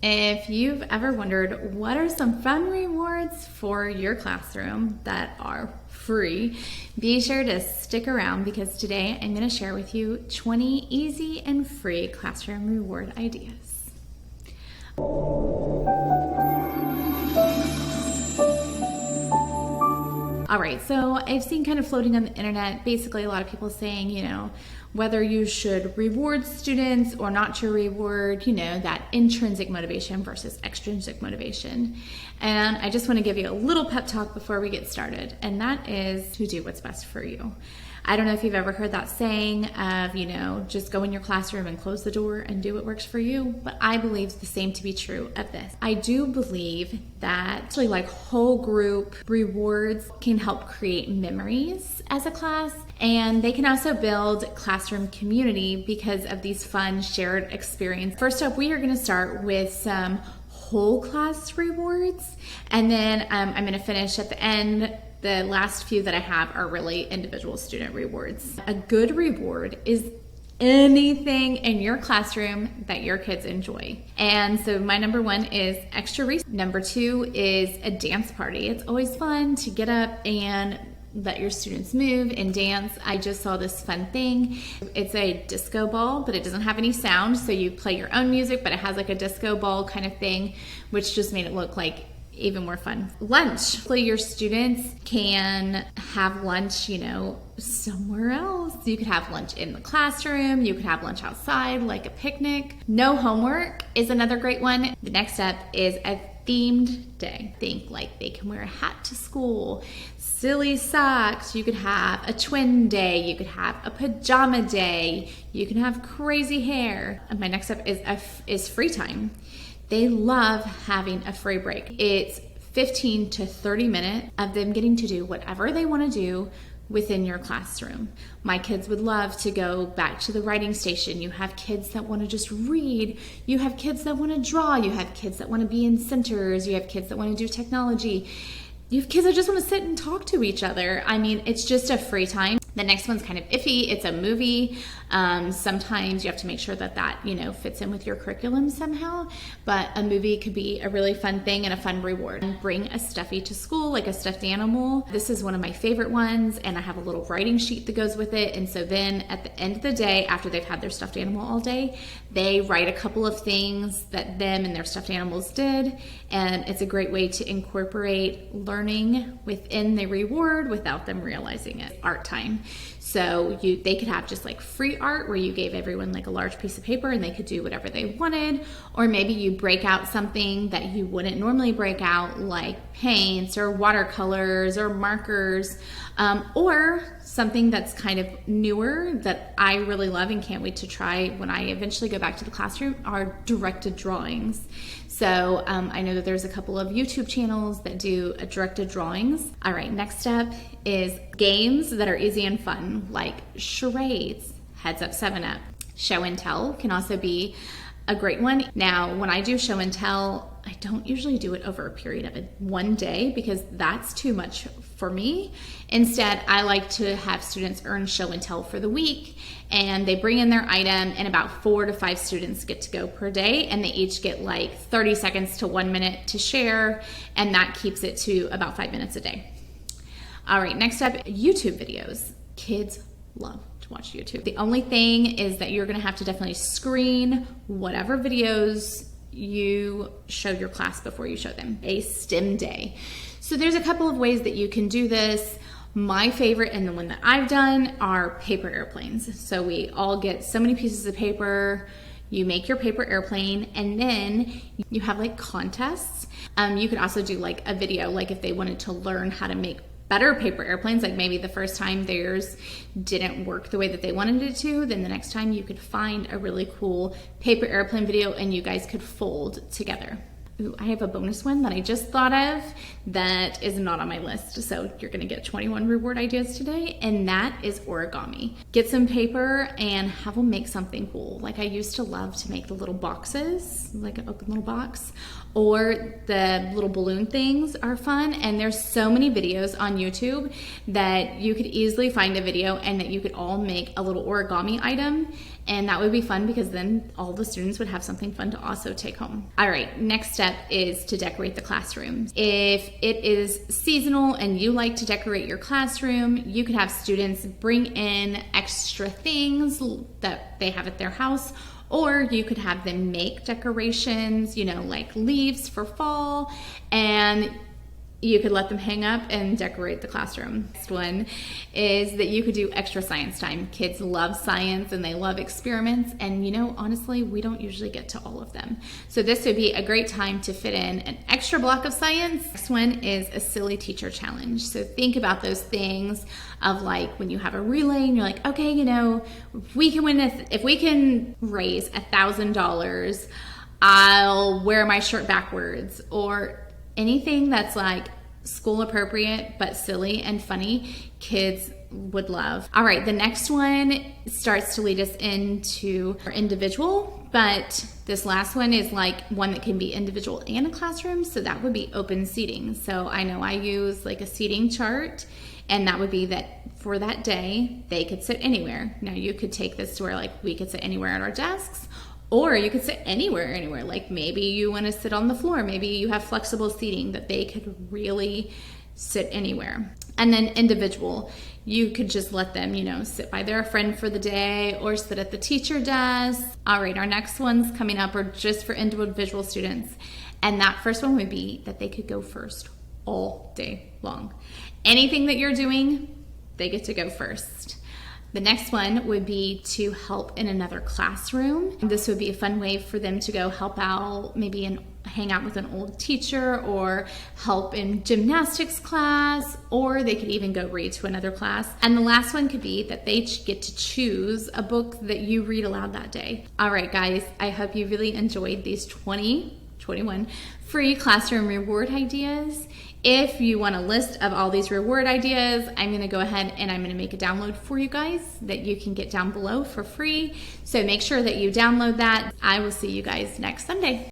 If you've ever wondered what are some fun rewards for your classroom that are free, be sure to stick around because today I'm going to share with you 20 easy and free classroom reward ideas. All right, so I've seen kind of floating on the internet, basically a lot of people saying, whether you should reward students or not to reward, that intrinsic motivation versus extrinsic motivation. And I just want to give you a little pep talk before we get started, and that is to do what's best for you. I don't know if you've ever heard that saying of, just go in your classroom and close the door and do what works for you, but I believe the same to be true of this. I do believe that actually like whole group rewards can help create memories as a class, and they can also build classroom community because of these fun shared experiences. First up, we are going to start with some whole class rewards, and then I'm going to finish at the end. The last few that I have are really individual student rewards. A good reward is anything in your classroom that your kids enjoy. And so my number one is extra research. Number two is a dance party. It's always fun to get up and let your students move and dance. I just saw this fun thing. It's a disco ball, but it doesn't have any sound. So you play your own music, but it has like a disco ball kind of thing, which just made it look like even more fun. Lunch. So your students can have lunch, somewhere else. You could have lunch in the classroom. You could have lunch outside, like a picnic. No homework is another great one. The next step is a themed day. Think like they can wear a hat to school, silly socks. You could have a twin day. You could have a pajama day. You can have crazy hair. And my next step is free time. They love having a free break. It's 15 to 30 minutes of them getting to do whatever they want to do within your classroom. My kids would love to go back to the writing station. You have kids that want to just read. You have kids that want to draw. You have kids that want to be in centers. You have kids that want to do technology. You have kids that just want to sit and talk to each other. I mean, it's just a free time. The next one's kind of iffy. It's a movie. Sometimes you have to make sure that fits in with your curriculum somehow, but a movie could be a really fun thing and a fun reward. Bring a stuffy to school, like a stuffed animal. This is one of my favorite ones, and I have a little writing sheet that goes with it. And so then at the end of the day, after they've had their stuffed animal all day, they write a couple of things that them and their stuffed animals did, and it's a great way to incorporate learning within the reward without them realizing it. Art time. So they could have just like free art where you gave everyone like a large piece of paper and they could do whatever they wanted, or maybe you break out something that you wouldn't normally break out, like paints or watercolors or markers, or something that's kind of newer that I really love and can't wait to try when I eventually go back to the classroom are directed drawings. So I know that there's a couple of YouTube channels that do directed drawings. All right, next step is games that are easy and fun, like charades, heads up, 7-up. Show and tell can also be a great one. Now, when I do show and tell, I don't usually do it over a period of one day because that's too much for me. Instead, I like to have students earn show and tell for the week, and they bring in their item, and about 4 to 5 students get to go per day, and they each get like 30 seconds to 1 minute to share, and that keeps it to about 5 minutes a day. All right, next up, YouTube videos. Kids love to watch YouTube. The only thing is that you're gonna have to definitely screen whatever videos you show your class before you show them. A STEM day. So there's a couple of ways that you can do this. My favorite, and the one that I've done, are paper airplanes. So we all get so many pieces of paper, you make your paper airplane, and then you have like contests. You could also do like a video, like if they wanted to learn how to make better paper airplanes, like maybe the first time theirs didn't work the way that they wanted it to, then the next time you could find a really cool paper airplane video and you guys could fold together. Ooh, I have a bonus one that I just thought of that is not on my list. So you're gonna get 21 reward ideas today, and that is origami. Get some paper and have them make something cool. Like I used to love to make the little boxes, like an open little box, or the little balloon things are fun. And there's so many videos on YouTube that you could easily find a video and that you could all make a little origami item And that would be fun because then all the students would have something fun to also take home. All right, next step is to decorate the classroom. If it is seasonal and you like to decorate your classroom, you could have students bring in extra things that they have at their house, or you could have them make decorations, like leaves for fall, and you could let them hang up and decorate the classroom. Next one is that you could do extra science time. Kids love science and they love experiments, and honestly, we don't usually get to all of them. So this would be a great time to fit in an extra block of science. Next one is a silly teacher challenge. So think about those things of like when you have a relay and you're like, okay, if we can raise $1,000, I'll wear my shirt backwards, or anything that's like school appropriate but silly and funny, kids would love. All right, the next one starts to lead us into our individual, but this last one is like one that can be individual and a classroom, so that would be open seating. So I know I use like a seating chart, and that would be that for that day, they could sit anywhere. Now you could take this to where like we could sit anywhere at our desks, or you could sit anywhere. Like maybe you want to sit on the floor. Maybe you have flexible seating that they could really sit anywhere. And then individual, you could just let them, sit by their friend for the day or sit at the teacher desk. All right, our next ones coming up are just for individual students. And that first one would be that they could go first all day long. Anything that you're doing, they get to go first. The next one would be to help in another classroom. This would be a fun way for them to go help out, maybe hang out with an old teacher, or help in gymnastics class, or they could even go read to another class. And the last one could be that they get to choose a book that you read aloud that day. All right, guys, I hope you really enjoyed these 21 free classroom reward ideas. If you want a list of all these reward ideas, I'm going to go ahead and I'm going to make a download for you guys that you can get down below for free. So make sure that you download that. I will see you guys next Sunday.